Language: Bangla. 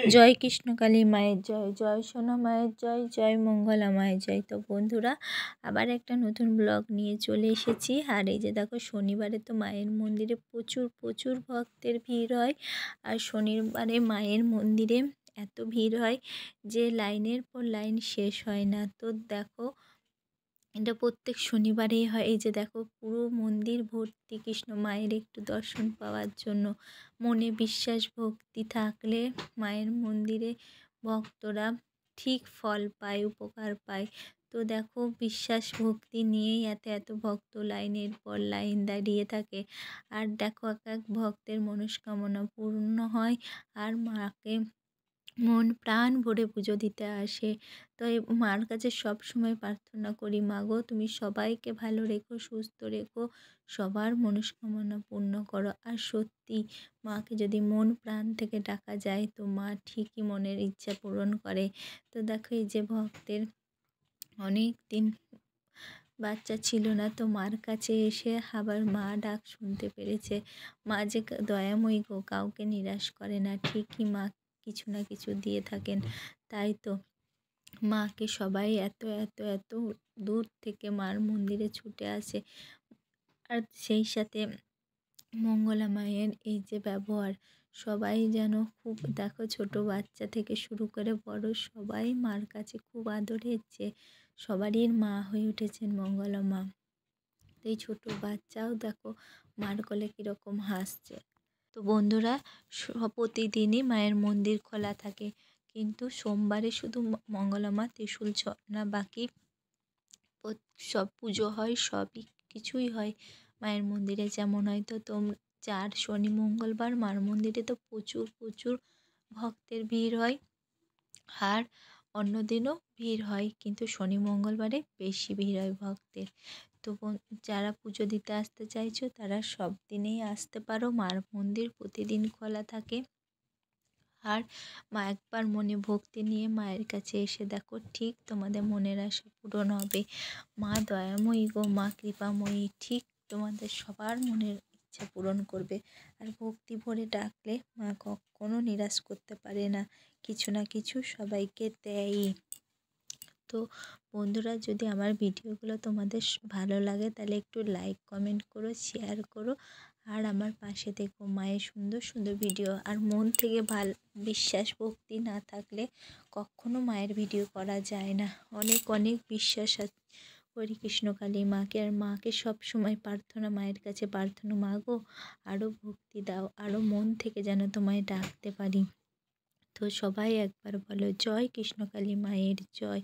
জয় কৃষ্ণকালী মায়ের জয়, জয় সোনা মায়ের জয়, জয় মঙ্গলা মায়ের জয়। তো বন্ধুরা, আবার একটা নতুন ব্লগ নিয়ে চলে এসেছি। আর এই যে দেখো, শনিবারে তো মায়ের মন্দিরে প্রচুর প্রচুর ভক্তের ভিড় হয়। আর শনিবারে মায়ের মন্দিরে এত ভিড় হয় যে লাইনের পর লাইন শেষ হয় না। তো দেখো, এটা প্রত্যেক শনিবারেই হয়। এই যে দেখো, পুরো মন্দির ভর্তি কৃষ্ণ মায়ের একটু দর্শন পাওয়ার জন্য। মনে বিশ্বাস ভক্তি থাকলে মায়ের মন্দিরে ভক্তরা ঠিক ফল পায়, উপকার পায়। তো দেখো, বিশ্বাস ভক্তি নিয়েই এত এত ভক্ত লাইনের পর লাইন দাঁড়িয়ে থাকে। আর দেখো, এক এক ভক্তের মনস্কামনা পূর্ণ হয় আর মাকে মন প্রাণ ভরে পুজো দিতে আসে। তো এই মার কাছে সব সময় প্রার্থনা করি, মা গো তুমি সবাইকে ভালো রেখো, সুস্থ রেখো, সবার মনস্কামনা পূর্ণ করো। আর সত্যি, মাকে যদি মন প্রাণ থেকে ডাকা যায় তো মা ঠিকই মনের ইচ্ছা পূরণ করে। তো দেখো, এই যে ভক্তের অনেক দিন বাচ্চা ছিল না, তো মার কাছে এসে আবার মা ডাক শুনতে পেরেছে। মা যে দয়াময়ী গো, কাউকে নিরাশ করে না, ঠিকই মা কিছু না কিছু দিয়ে থাকেন। তাই তো মাকে সবাই এত এত এত দূর থেকে মার মন্দিরে ছুটে আসে। আর সেই সাথে মঙ্গলা মায়ের এই যে ব্যবহার, সবাই যেন খুব, দেখো ছোট বাচ্চা থেকে শুরু করে বড় সবাই মার কাছে খুব আদরের, যে সবারই মা হয়ে উঠেছেন মঙ্গলা মা। তো এই ছোটো বাচ্চাও দেখো মার কোলে কীরকম হাসছে। তো বন্ধুরা, প্রতিদিনই মায়ের মন্দির খোলা থাকে, কিন্তু সোমবারে শুধু মঙ্গলা মা ত্রিশূল না, বাকি সব পুজো হয়, সবই কিছুই হয় মায়ের মন্দিরে। যেমন হয়তো চার শনি মঙ্গলবার মার মন্দিরে তো প্রচুর প্রচুর ভক্তের ভিড় হয়। আর অন্য দিনও ভিড় হয়, কিন্তু শনি মঙ্গলবারে বেশি ভিড় হয় ভক্তের। তো যারা পুজো দিতে আসতে চাইছো তারা সব দিনেই আসতে পারো, মার মন্দির প্রতিদিন খোলা থাকে। আর মা একবার মনে ভক্তি নিয়ে মায়ের কাছে এসে দেখো, ঠিক তোমাদের মনের আশা পূরণ হবে। মা দয়াময়ী গো, মা কৃপাময়ী, ঠিক তোমাদের সবার মনের ইচ্ছা পূরণ করবে। আর ভক্তি ভরে ডাকলে মা কখনো নিরাশ করতে পারে না, কিছু না কিছু সবাইকে দেয়ই। তো বন্ধুরা, যদি আমার ভিডিওগুলো তোমাদের ভালো লাগে তাহলে একটু লাইক কমেন্ট করো, শেয়ার করো, আর আমার পাশে দেখো। মায়ের সুন্দর সুন্দর ভিডিও, আর মন থেকে বিশ্বাস ভক্তি না থাকলে কখনো মায়ের ভিডিও করা যায় না। অনেক অনেক বিশ্বাস করি কৃষ্ণকালী মাকে, আর মাকে সব সময় প্রার্থনা, মায়ের কাছে প্রার্থনা, মা গো আরও ভক্তি দাও, আরও মন থেকে যেন তোমায় ডাকতে পারি। তো সবাই একবার বলো, জয় কৃষ্ণকালী মায়ের জয়।